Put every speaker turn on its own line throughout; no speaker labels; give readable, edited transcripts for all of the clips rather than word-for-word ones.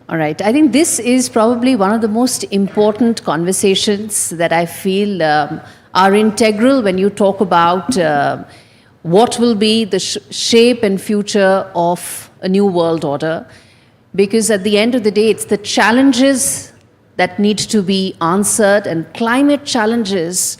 All right. I think this is probably one of the most important conversations that I feel are integral when you talk about what will be the shape and future of a new world order. Because at the end of the day, it's the challenges that need to be answered, and climate challenges,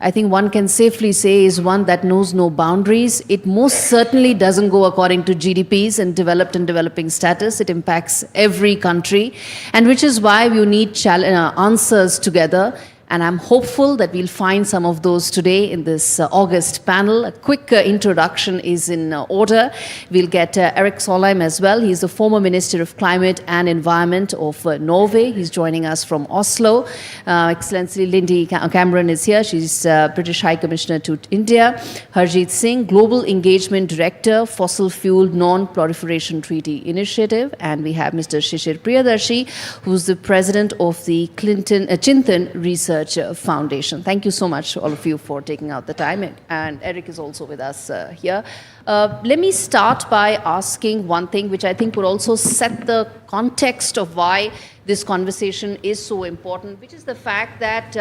I think one can safely say, is one that knows no boundaries. It most certainly doesn't go according to GDPs and developed and developing status. It impacts every country, and which is why we need answers together. And I'm hopeful that we'll find some of those today in this August panel. A quick introduction is in order. We'll get Erik Solheim as well. He's the former Minister of Climate and Environment of Norway. He's joining us from Oslo. Excellency Lindy Cameron is here. She's British High Commissioner to India. Harjeet Singh, Global Engagement Director, Fossil Fuel Non-Proliferation Treaty Initiative. And we have Mr. Shishir Priyadarshi, who's the President of the Chintan Research Foundation. Thank you so much, all of you, for taking out the time. And Erik is also with us here. Let me start by asking one thing, which I think would also set the context of why this conversation is so important, which is the fact that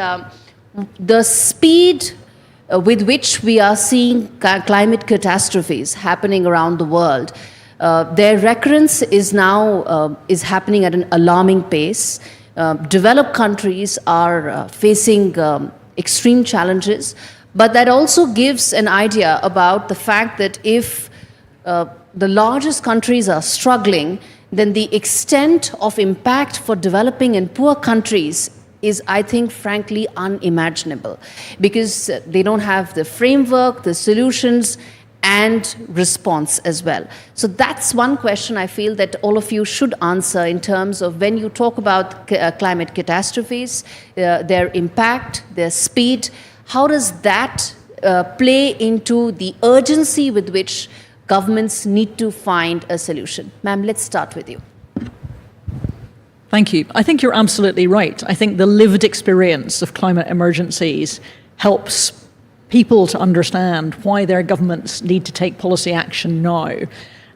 the speed with which we are seeing climate catastrophes happening around the world, their recurrence is now happening at an alarming pace. Developed countries are facing extreme challenges, but that also gives an idea about the fact that if the largest countries are struggling, then the extent of impact for developing and poor countries is, I think, frankly, unimaginable, because they don't have the framework, the solutions, and response as well. So that's one question I feel that all of you should answer in terms of when you talk about climate catastrophes, their impact, their speed, how does that play into the urgency with which governments need to find a solution? Ma'am, let's start with you.
Thank you. I think you're absolutely right. I think the lived experience of climate emergencies helps people to understand why their governments need to take policy action now.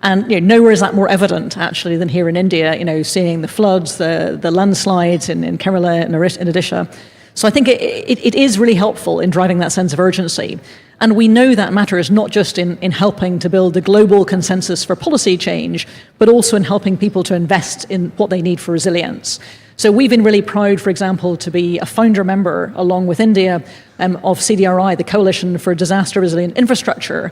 And nowhere is that more evident, actually, than here in India, seeing the floods, the landslides in Kerala and in Odisha. So I think it is really helpful in driving that sense of urgency. And we know that matters not just in helping to build a global consensus for policy change, but also in helping people to invest in what they need for resilience. So we've been really proud, for example, to be a founder member, along with India, of CDRI, the Coalition for Disaster Resilient Infrastructure,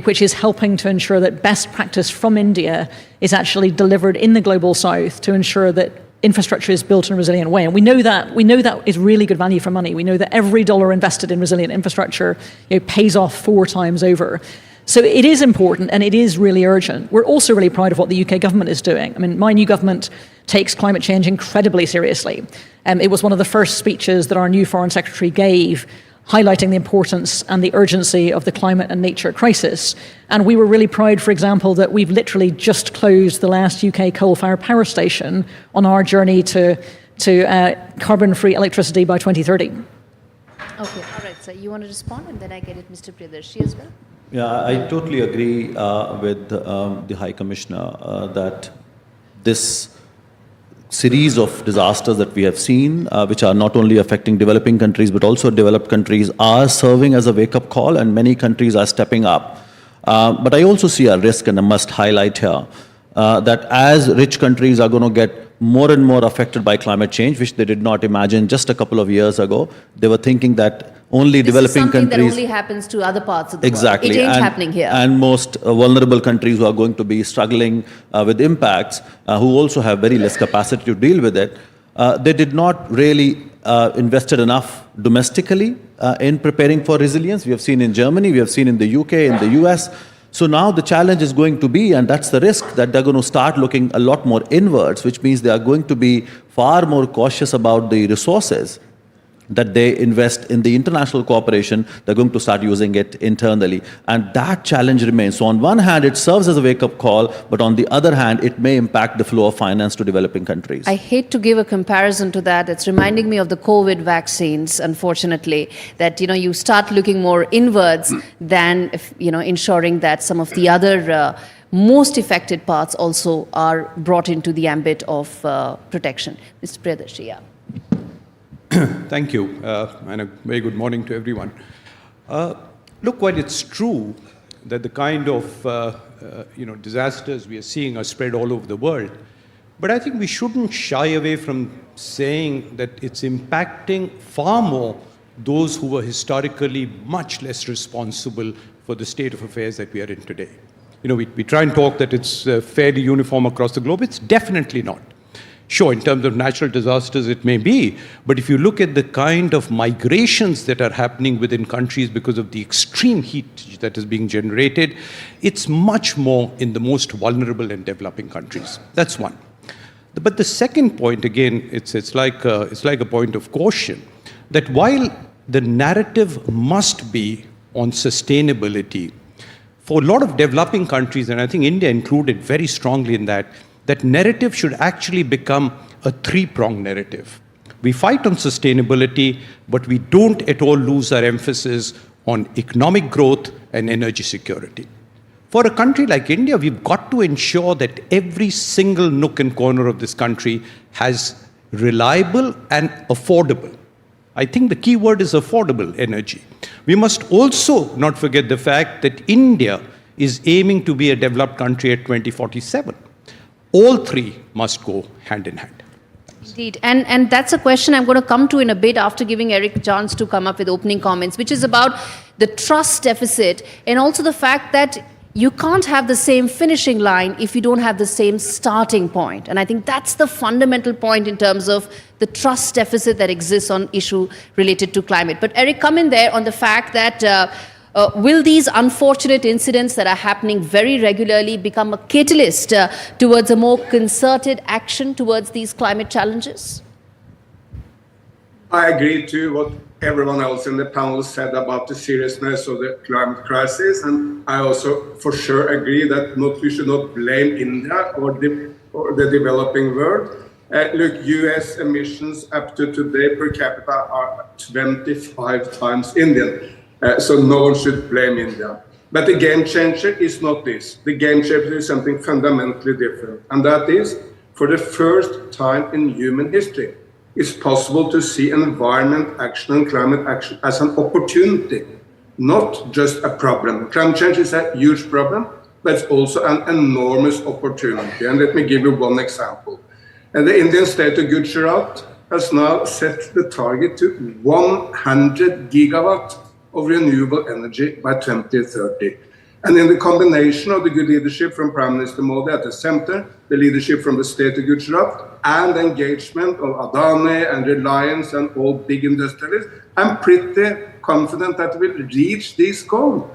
which is helping to ensure that best practice from India is actually delivered in the Global South to ensure that infrastructure is built in a resilient way. And we know that is really good value for money. We know that every dollar invested in resilient infrastructure pays off 4 times over. So it is important and it is really urgent. We're also really proud of what the UK government is doing. I mean, my new government takes climate change incredibly seriously. It was one of the first speeches that our new Foreign Secretary gave, highlighting the importance and the urgency of the climate and nature crisis. And we were really proud, for example, that we've literally just closed the last UK coal-fired power station on our journey to carbon-free electricity by 2030.
Okay, all right, so you want to respond, and then I get it, Mr. Priyadarshi as well?
Yeah, I totally agree with the High Commissioner that this series of disasters that we have seen, which are not only affecting developing countries but also developed countries, are serving as a wake-up call, and many countries are stepping up. But I also see a risk, and I must highlight here, that as rich countries are going to get more and more affected by climate change, which they did not imagine just a couple of years ago. They were thinking that only developing countries...
This is something that only happens to other parts of the
exactly.
world. It ain't happening here.
And most vulnerable countries who are going to be struggling with impacts, who also have very less capacity to deal with it, they did not really invested enough domestically in preparing for resilience. We have seen in Germany, we have seen in the UK, in the US. So now the challenge is going to be, and that's the risk, that they're going to start looking a lot more inwards, which means they are going to be far more cautious about the resources that they invest in the international cooperation. They're going to start using it internally. And that challenge remains. So on one hand, it serves as a wake-up call, but on the other hand, it may impact the flow of finance to developing countries.
I hate to give a comparison to that. It's reminding me of the COVID vaccines, unfortunately, that, you start looking more inwards than, ensuring that some of the other most affected parts also are brought into the ambit of protection. Mr. Priyadarshi, yeah.
Thank you, and a very good morning to everyone. Look, while it's true that the kind of disasters we are seeing are spread all over the world, but I think we shouldn't shy away from saying that it's impacting far more those who were historically much less responsible for the state of affairs that we are in today. We try and talk that it's fairly uniform across the globe. It's definitely not. Sure, in terms of natural disasters, it may be, but if you look at the kind of migrations that are happening within countries because of the extreme heat that is being generated, it's much more in the most vulnerable and developing countries. That's one. But the second point, again, it's like a point of caution, that while the narrative must be on sustainability, for a lot of developing countries, and I think India included very strongly in that narrative should actually become a three-pronged narrative. We fight on sustainability, but we don't at all lose our emphasis on economic growth and energy security. For a country like India, we've got to ensure that every single nook and corner of this country has reliable and affordable. I think the key word is affordable energy. We must also not forget the fact that India is aiming to be a developed country at 2047. All three must go hand in hand.
Indeed. And that's a question I'm going to come to in a bit after giving Eric a chance to come up with opening comments, which is about the trust deficit and also the fact that you can't have the same finishing line if you don't have the same starting point. And I think that's the fundamental point in terms of the trust deficit that exists on issue related to climate. But Eric, come in there on the fact that will these unfortunate incidents that are happening very regularly become a catalyst towards a more concerted action towards these climate challenges?
I agree to what everyone else in the panel said about the seriousness of the climate crisis, and I also for sure agree that we should not blame India or the developing world. Look, US emissions up to today per capita are 25 times Indian. So no one should blame India. But the game changer is not this. The game changer is something fundamentally different. And that is, for the first time in human history, it's possible to see environment action and climate action as an opportunity, not just a problem. Climate change is a huge problem, but it's also an enormous opportunity. And let me give you one example. And the Indian state of Gujarat has now set the target to 100 gigawatt of renewable energy by 2030. And in the combination of the good leadership from Prime Minister Modi at the center, the leadership from the state of Gujarat, and engagement of Adani and Reliance and all big industrialists, I'm pretty confident that we'll reach this goal.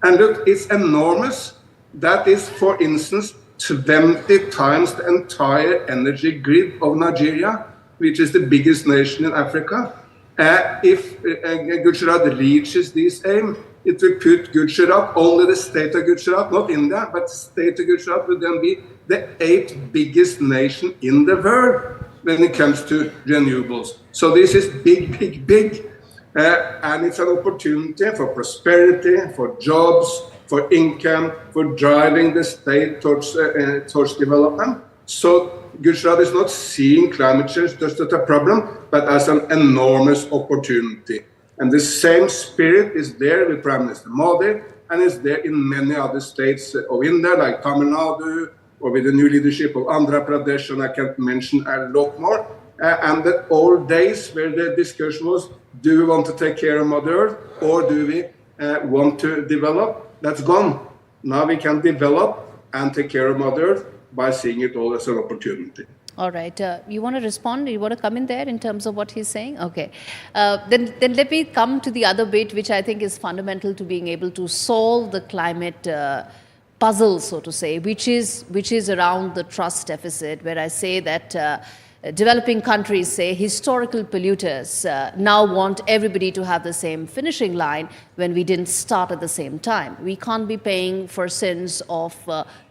And look, it's enormous. That is, for instance, 20 times the entire energy grid of Nigeria, which is the biggest nation in Africa. If Gujarat reaches this aim, it will put Gujarat, only the state of Gujarat, not India, but the state of Gujarat will then be the 8th biggest nation in the world when it comes to renewables. So this is big, big, big. And it's an opportunity for prosperity, for jobs, for income, for driving the state towards development. So Gujarat is not seeing climate change just as a problem, but as an enormous opportunity. And the same spirit is there with Prime Minister Modi, and is there in many other states of India, like Tamil Nadu, or with the new leadership of Andhra Pradesh, and I can't mention a lot more. And the old days where the discussion was, do we want to take care of Mother Earth, or do we want to develop? That's gone. Now we can develop and take care of Mother Earth by seeing it all as an opportunity.
All right. You want to respond? You want to come in there in terms of what he's saying? Okay. Then let me come to the other bit, which I think is fundamental to being able to solve the climate puzzle, so to say, which is around the trust deficit, where I say that developing countries, say historical polluters, now want everybody to have the same finishing line when we didn't start at the same time. We can't be paying for sins of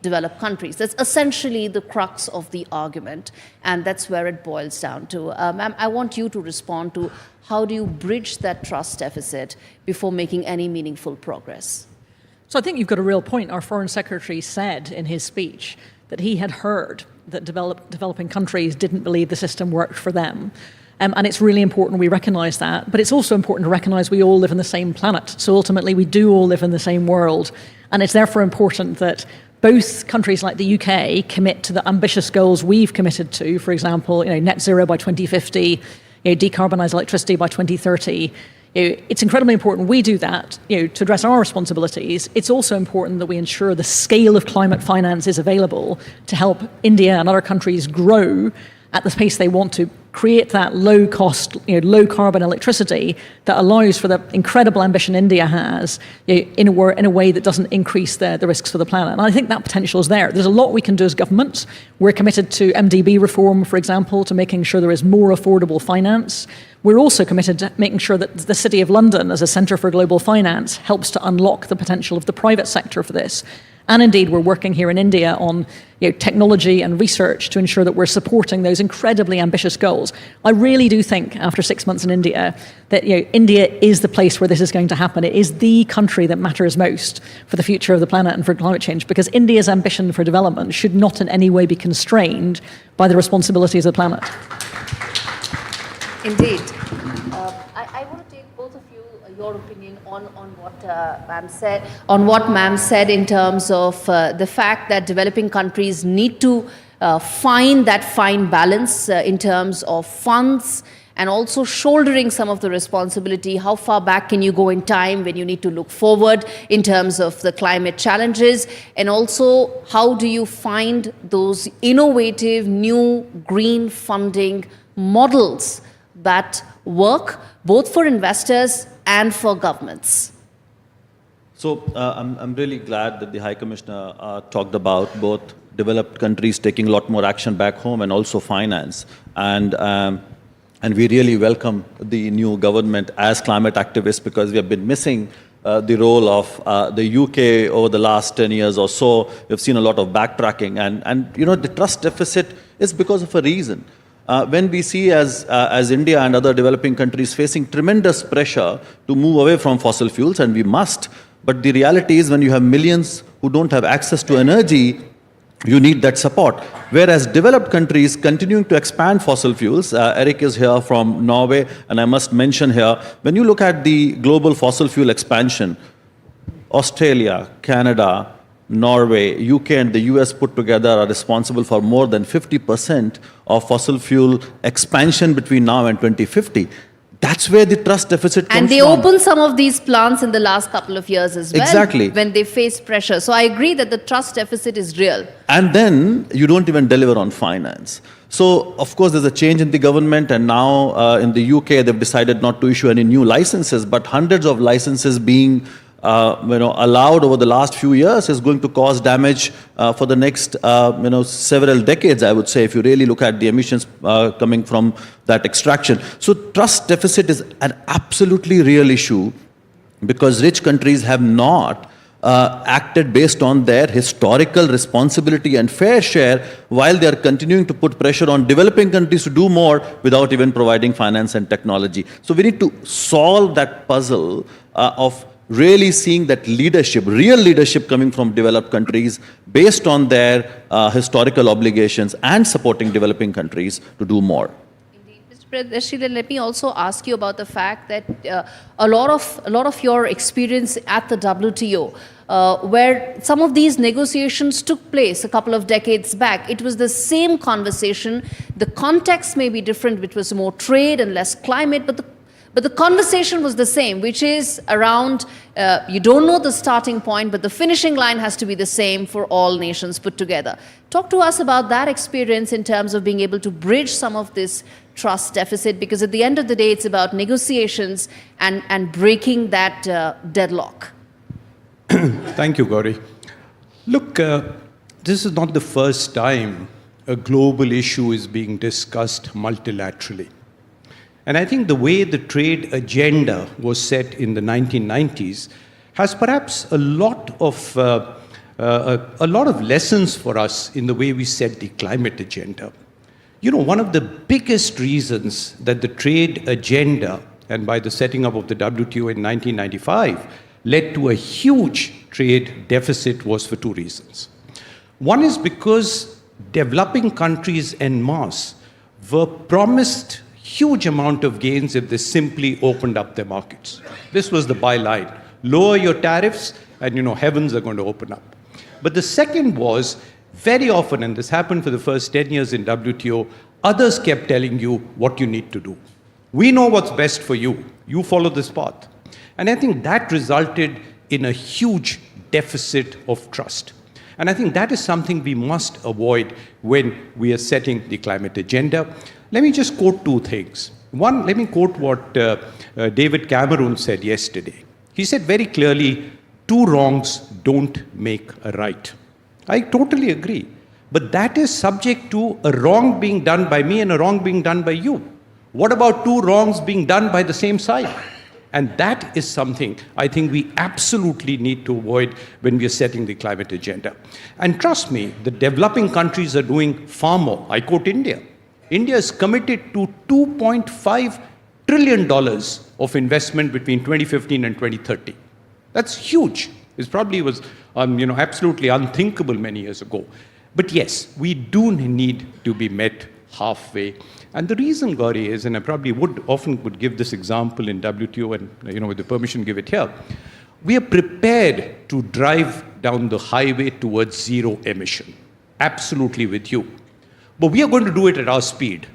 developed countries. That's essentially the crux of the argument, and that's where it boils down to. Ma'am, I want you to respond to how do you bridge that trust deficit before making any meaningful progress?
So I think you've got a real point. Our Foreign Secretary said in his speech that he had heard that developing countries didn't believe the system worked for them. And it's really important we recognise that. But it's also important to recognise we all live on the same planet. So ultimately, we do all live in the same world. And it's therefore important that both countries like the UK commit to the ambitious goals we've committed to, for example, net zero by 2050, decarbonise electricity by 2030. It's incredibly important we do that to address our responsibilities. It's also important that we ensure the scale of climate finance is available to help India and other countries grow at the pace they want to, create that low-cost, low-carbon electricity that allows for the incredible ambition India has in a way that doesn't increase the risks for the planet. And I think that potential is there. There's a lot we can do as governments. We're committed to MDB reform, for example, to making sure there is more affordable finance. We're also committed to making sure that the City of London, as a centre for global finance, helps to unlock the potential of the private sector for this. And indeed, we're working here in India on technology and research to ensure that we're supporting those incredibly ambitious goals. I really do think, after 6 months in India, that India is the place where this is going to happen. It is the country that matters most for the future of the planet and for climate change, because India's ambition for development should not in any way be constrained by the responsibilities of the planet.
Indeed. I want to take both of you, your opinion on what ma'am said in terms of the fact that developing countries need to find that fine balance in terms of funds and also shouldering some of the responsibility. How far back can you go in time when you need to look forward in terms of the climate challenges? And also, how do you find those innovative new green funding models that work both for investors and for governments?
So I'm really glad that the High Commissioner talked about both developed countries taking a lot more action back home and also finance. And we really welcome the new government as climate activists, because we have been missing the role of the UK over the last 10 years or so. We've seen a lot of backtracking. And the trust deficit is because of a reason. When we see as India and other developing countries facing tremendous pressure to move away from fossil fuels, and we must, but the reality is when you have millions who don't have access to energy, you need that support. Whereas developed countries continuing to expand fossil fuels, Eric is here from Norway, and I must mention here, when you look at the global fossil fuel expansion, Australia, Canada, Norway, UK and the US put together are responsible for more than 50% of fossil fuel expansion between now and 2050. That's where the trust deficit comes from.
And they opened some of these plants in the last couple of years as well.
Exactly.
When they face pressure. So I agree that the trust deficit is real.
And then you don't even deliver on finance. So, of course, there's a change in the government, and now in the UK, they've decided not to issue any new licenses, but hundreds of licenses being allowed over the last few years is going to cause damage for the next several decades, I would say, if you really look at the emissions coming from that extraction. So trust deficit is an absolutely real issue, because rich countries have not acted based on their historical responsibility and fair share, while they are continuing to put pressure on developing countries to do more without even providing finance and technology. So we need to solve that puzzle of really seeing that leadership, real leadership coming from developed countries based on their historical obligations and supporting developing countries to do more.
Indeed. Mr. President, let me also ask you about the fact that a lot of your experience at the WTO, where some of these negotiations took place a couple of decades back, it was the same conversation. The context may be different, which was more trade and less climate, but the conversation was the same, which is around, you don't know the starting point, but the finishing line has to be the same for all nations put together. Talk to us about that experience in terms of being able to bridge some of this trust deficit, because at the end of the day, it's about negotiations and breaking that deadlock.
Thank you, Gauri. Look, this is not the first time a global issue is being discussed multilaterally. And I think the way the trade agenda was set in the 1990s has perhaps a lot of lessons for us in the way we set the climate agenda. One of the biggest reasons that the trade agenda, and by the setting up of the WTO in 1995, led to a huge trade deficit was for two reasons. One is because developing countries en masse were promised huge amount of gains if they simply opened up their markets. This was the byline. Lower your tariffs and heavens are going to open up. But the second was, very often, and this happened for the first 10 years in WTO, others kept telling you what you need to do. We know what's best for you. You follow this path. And I think that resulted in a huge deficit of trust. And I think that is something we must avoid when we are setting the climate agenda. Let me just quote two things. One, let me quote what David Cameron said yesterday. He said very clearly, two wrongs don't make a right. I totally agree. But that is subject to a wrong being done by me and a wrong being done by you. What about two wrongs being done by the same side? And that is something I think we absolutely need to avoid when we are setting the climate agenda. And trust me, the developing countries are doing far more. I quote India. India is committed to $2.5 trillion of investment between 2015 and 2030. That's huge. It probably was absolutely unthinkable many years ago. But yes, we do need to be met halfway. And the reason, Gauri, is, and I probably would give this example in WTO and, with the permission, give it here. We are prepared to drive down the highway towards zero emission. Absolutely with you. But we are going to do it at our speed.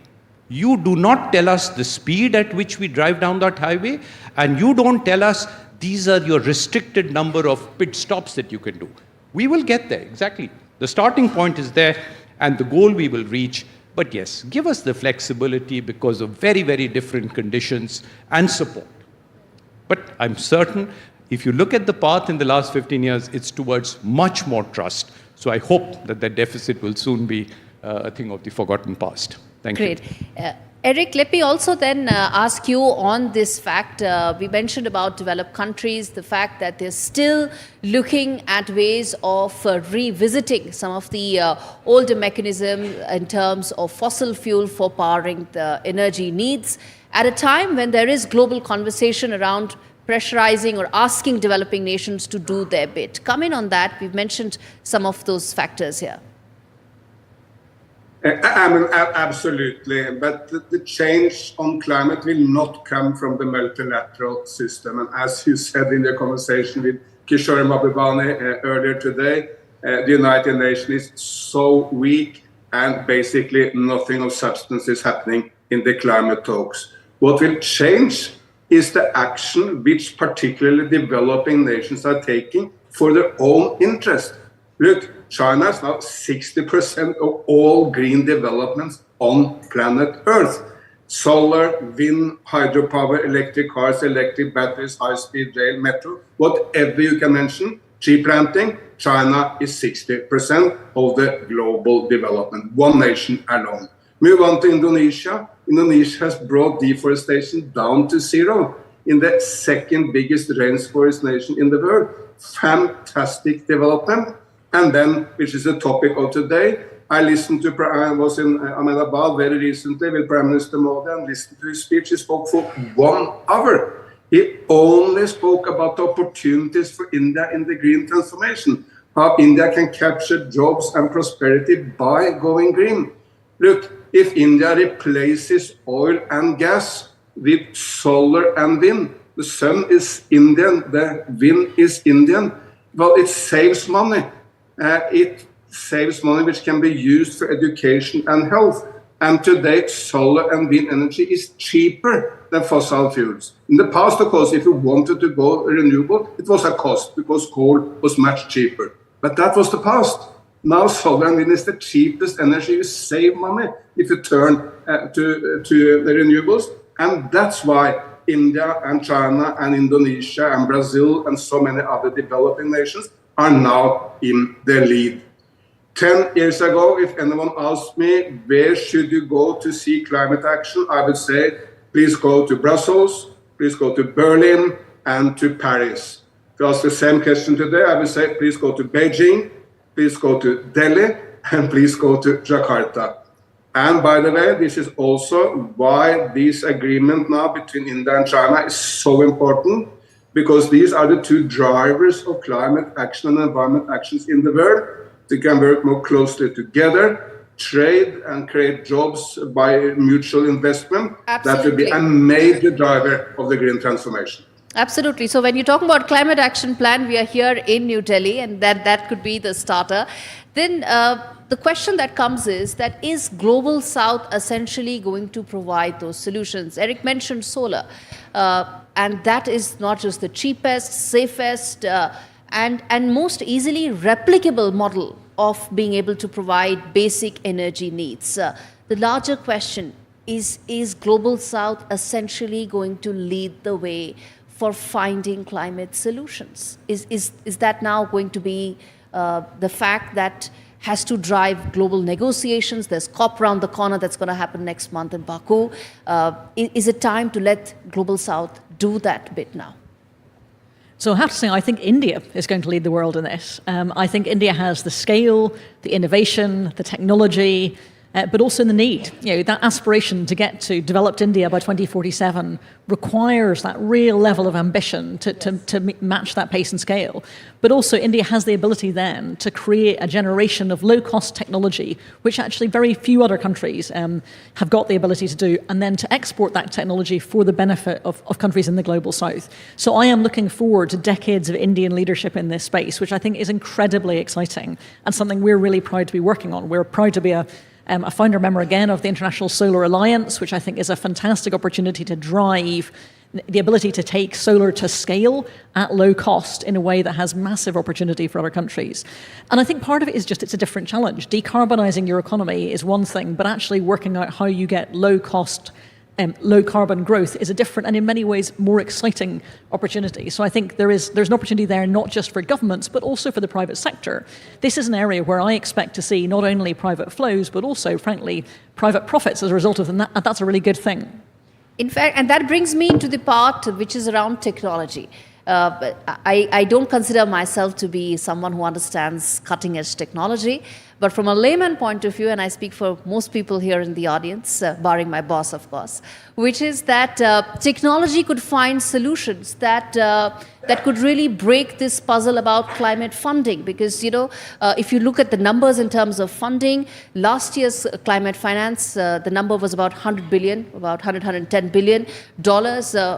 You do not tell us the speed at which we drive down that highway, and you don't tell us these are your restricted number of pit stops that you can do. We will get there, exactly. The starting point is there, and the goal we will reach. But yes, give us the flexibility because of very, very different conditions and support. But I'm certain if you look at the path in the last 15 years, it's towards much more trust. So I hope that that deficit will soon be a thing of the forgotten past. Thank you.
Great. Eric, let me also then ask you on this fact. We mentioned about developed countries, the fact that they're still looking at ways of revisiting some of the older mechanisms in terms of fossil fuel for powering the energy needs at a time when there is global conversation around pressurizing or asking developing nations to do their bit. Come in on that. We've mentioned some of those factors here.
Absolutely, but the change on climate will not come from the multilateral system. And as you said in your conversation with Kishore Mahbubani earlier today, the United Nations is so weak and basically nothing of substance is happening in the climate talks. What will change is the action which particularly developing nations are taking for their own interest. Look, China is now 60% of all green developments on planet Earth. Solar, wind, hydropower, electric cars, electric batteries, high-speed rail, metro, whatever you can mention, tree planting, China is 60% of the global development, one nation alone. Move on to Indonesia. Indonesia has brought deforestation down to zero in the second biggest rainforest nation in the world. Fantastic development. And then, which is the topic of today, I was in Ahmedabad very recently with Prime Minister Modi and listened to his speech. He spoke for 1 hour. He only spoke about the opportunities for India in the green transformation, how India can capture jobs and prosperity by going green. Look, if India replaces oil and gas with solar and wind, the sun is Indian, the wind is Indian, well, it saves money. It saves money which can be used for education and health. And today, solar and wind energy is cheaper than fossil fuels. In the past, of course, if you wanted to go renewable, it was a cost because coal was much cheaper. But that was the past. Now, solar and wind is the cheapest energy. You save money if you turn to the renewables. And that's why India and China and Indonesia and Brazil and so many other developing nations are now in the lead. 10 years ago, if anyone asked me, where should you go to see climate action? I would say, please go to Brussels, please go to Berlin, and to Paris. If you ask the same question today, I would say, please go to Beijing, please go to Delhi, and please go to Jakarta. And by the way, this is also why this agreement now between India and China is so important. because these are the two drivers of climate action and environment actions in the world. They can work more closely together, trade and create jobs by mutual investment. That will be a major driver of the green transformation.
Absolutely. So when you talk about climate action plan, we are here in New Delhi, and that could be the starter. Then the question that comes is Global South essentially going to provide those solutions? Eric mentioned solar, and that is not just the cheapest, safest, and most easily replicable model of being able to provide basic energy needs. The larger question is Global South essentially going to lead the way for finding climate solutions? Is that now going to be the fact that has to drive global negotiations? There's COP around the corner that's going to happen next month in Baku. Is it time to let Global South do that bit now?
So I have to say, I think India is going to lead the world in this. I think India has the scale, the innovation, the technology, but also the need. That aspiration to get to developed India by 2047 requires that real level of ambition to match that pace and scale. But also India has the ability then to create a generation of low-cost technology, which actually very few other countries have got the ability to do, and then to export that technology for the benefit of countries in the global south. So I am looking forward to decades of Indian leadership in this space, which I think is incredibly exciting and something we're really proud to be working on. We're proud to be a founder member again of the International Solar Alliance, which I think is a fantastic opportunity to drive the ability to take solar to scale at low cost in a way that has massive opportunity for other countries. And I think part of it is just it's a different challenge. Decarbonizing your economy is one thing, but actually working out how you get low cost low carbon growth is a different and in many ways more exciting opportunity. So I think there's an opportunity there not just for governments but also for the private sector. This is an area where I expect to see not only private flows but also, frankly, private profits as a result of them, and that's a really good thing.
In fact, and that brings me to the part which is around technology. I don't consider myself to be someone who understands cutting-edge technology, but from a layman point of view, and I speak for most people here in the audience, barring my boss, of course, which is that technology could find solutions that could really break this puzzle about climate funding. Because, if you look at the numbers in terms of funding, last year's climate finance, the number was about $100 billion, about $110 billion.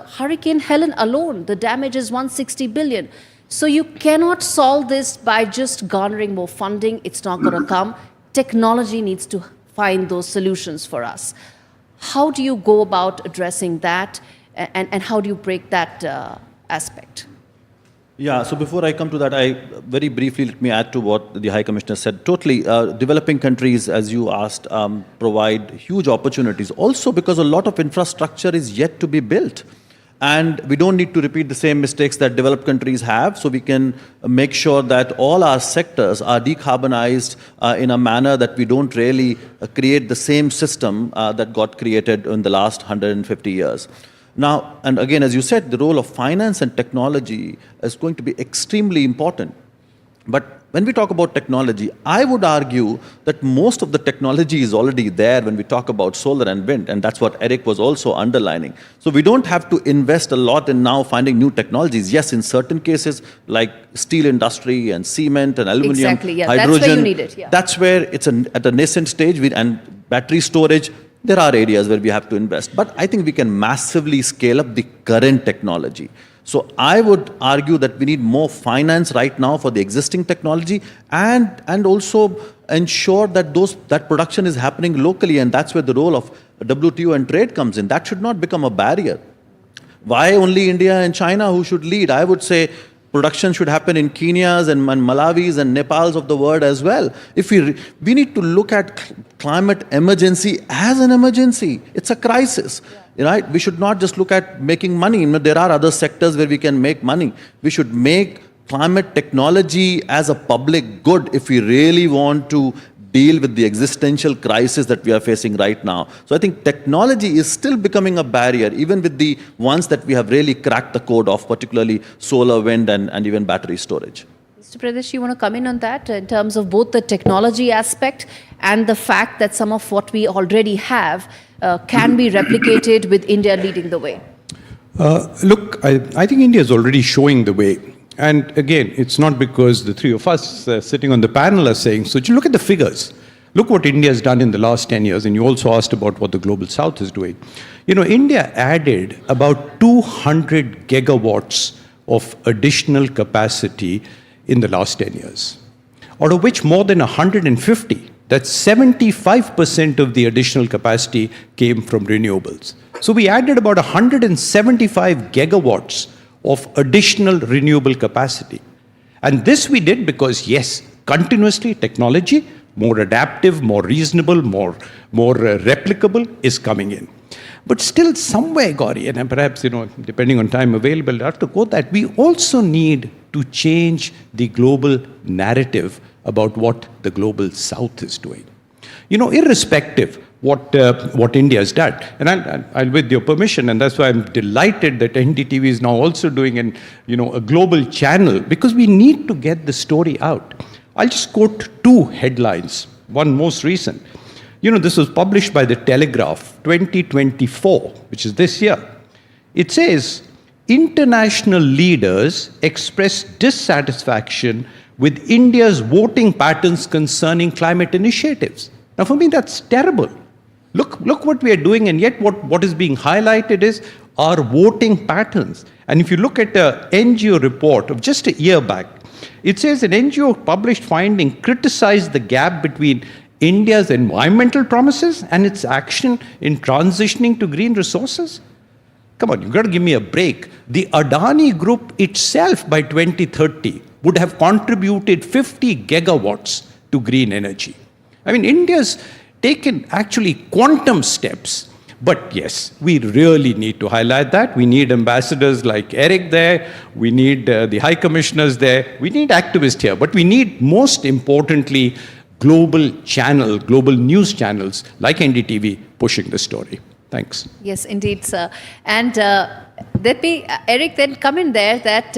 Hurricane Helen alone, the damage is $160 billion. So you cannot solve this by just garnering more funding. It's not going to come. Technology needs to find those solutions for us. How do you go about addressing that, and how do you break that aspect?
Yeah, so before I come to that, very briefly, let me add to what the High Commissioner said. Totally, developing countries, as you asked, provide huge opportunities. Also because a lot of infrastructure is yet to be built. And we don't need to repeat the same mistakes that developed countries have, so we can make sure that all our sectors are decarbonized in a manner that we don't really create the same system that got created in the last 150 years. Now, and again, as you said, the role of finance and technology is going to be extremely important. But when we talk about technology, I would argue that most of the technology is already there when we talk about solar and wind, and that's what Eric was also underlining. So we don't have to invest a lot in now finding new technologies. Yes, in certain cases, like steel industry and cement and aluminum,
exactly, yeah.
hydrogen,
that's where you need it. Yeah.
That's where it's at a nascent stage, and battery storage, there are areas where we have to invest. But I think we can massively scale up the current technology. So I would argue that we need more finance right now for the existing technology, and also ensure that that production is happening locally, and that's where the role of WTO and trade comes in. That should not become a barrier. Why only India and China who should lead? I would say production should happen in Kenya's and Malawis and Nepal's of the world as well. We need to look at climate emergency as an emergency. It's a crisis. Yeah. Right? We should not just look at making money. There are other sectors where we can make money. We should make climate technology as a public good if we really want to deal with the existential crisis that we are facing right now. So I think technology is still becoming a barrier, even with the ones that we have really cracked the code of, particularly solar, wind, and even battery storage.
Mr. Pradesh, you want to come in on that in terms of both the technology aspect and the fact that some of what we already have can be replicated with India leading the way?
Look, I think India is already showing the way. And again, it's not because the three of us sitting on the panel are saying, so you look at the figures. Look what India has done in the last 10 years, and you also asked about what the Global South is doing. You know, India added about 200 gigawatts of additional capacity in the last 10 years, out of which more than 150, that's 75% of the additional capacity came from renewables. So we added about 175 gigawatts of additional renewable capacity. And this we did because, yes, continuously technology, more adaptive, more reasonable, more replicable is coming in. But still somewhere, Gauri, and perhaps, you know, depending on time available, I have to quote that, we also need to change the global narrative about what the Global South is doing. You know, irrespective what India has done. And I'll, with your permission, and that's why I'm delighted that NDTV is now also doing a global channel, because we need to get the story out. I'll just quote two headlines, one most recent. You know, this was published by The Telegraph, 2024, which is this year. It says, international leaders express dissatisfaction with India's voting patterns concerning climate initiatives. Now, for me, that's terrible. Look what we are doing, and yet what is being highlighted is our voting patterns. And if you look at the NGO report of just a year back, it says an NGO published finding criticized the gap between India's environmental promises and its action in transitioning to green resources. Come on, you've got to give me a break. The Adani Group itself by 2030 would have contributed 50 gigawatts to green energy. I mean, India's taken actually quantum steps. But yes, we really need to highlight that. We need ambassadors like Eric there. We need the high commissioners there. We need activists here. But we need, most importantly, global news channels like NDTV pushing the story. Thanks.
Yes, indeed, sir. And let me, Eric, then come in there that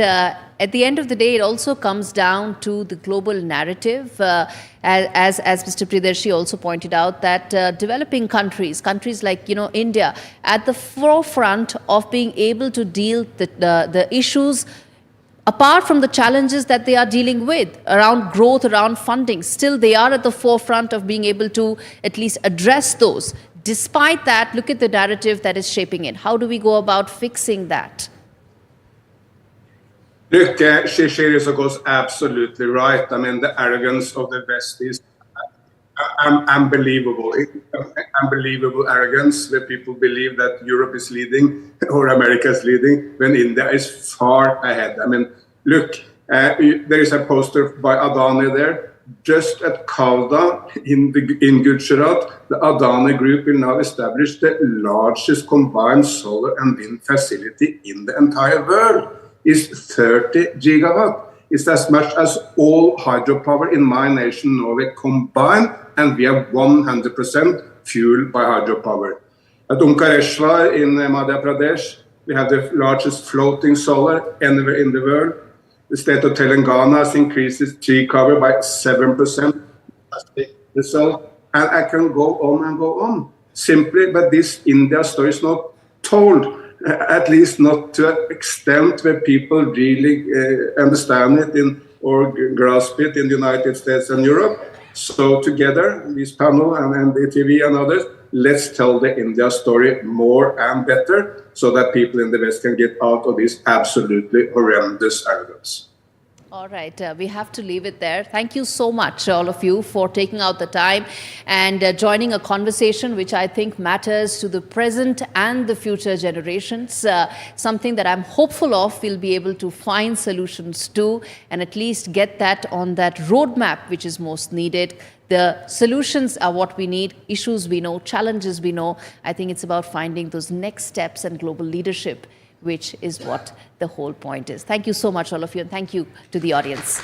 at the end of the day, it also comes down to the global narrative. As Mr. Priyadarshi also pointed out, that developing countries like, you know, India, at the forefront of being able to deal the issues, apart from the challenges that they are dealing with around growth, around funding, still they are at the forefront of being able to at least address those. Despite that, look at the narrative that is shaping it. How do we go about fixing that?
Look, Shishir goes absolutely right. I mean, the arrogance of the West is unbelievable. Unbelievable arrogance, where people believe that Europe is leading or America is leading when India is far ahead. I mean, look, there is a poster by Adani there. Just at Kavda in Gujarat, the Adani Group will now establish the largest combined solar and wind facility in the entire world. Is 30 gigawatt. It's as much as all hydropower in my nation, Norway, combined, and we have 100% fueled by hydropower. At Omkareshwar in Madhya Pradesh, we have the largest floating solar anywhere in the world. The state of Telangana has increased its tree cover by 7%. That's the result. And I can go on and go on. Simply, but this India story is not told. At least not to an extent where people really understand it or grasp it in the United States and Europe. So together, this panel and NDTV and others, let's tell the India story more and better so that people in the West can get out of this absolutely horrendous arrogance.
All right, we have to leave it there. Thank you so much, all of you, for taking out the time and joining a conversation which I think matters to the present and the future generations, something that I'm hopeful of we'll be able to find solutions to and at least get that on that roadmap which is most needed. The solutions are what we need, issues we know, challenges we know. I think it's about finding those next steps and global leadership, which is what the whole point is. Thank you so much, all of you, and thank you to the audience.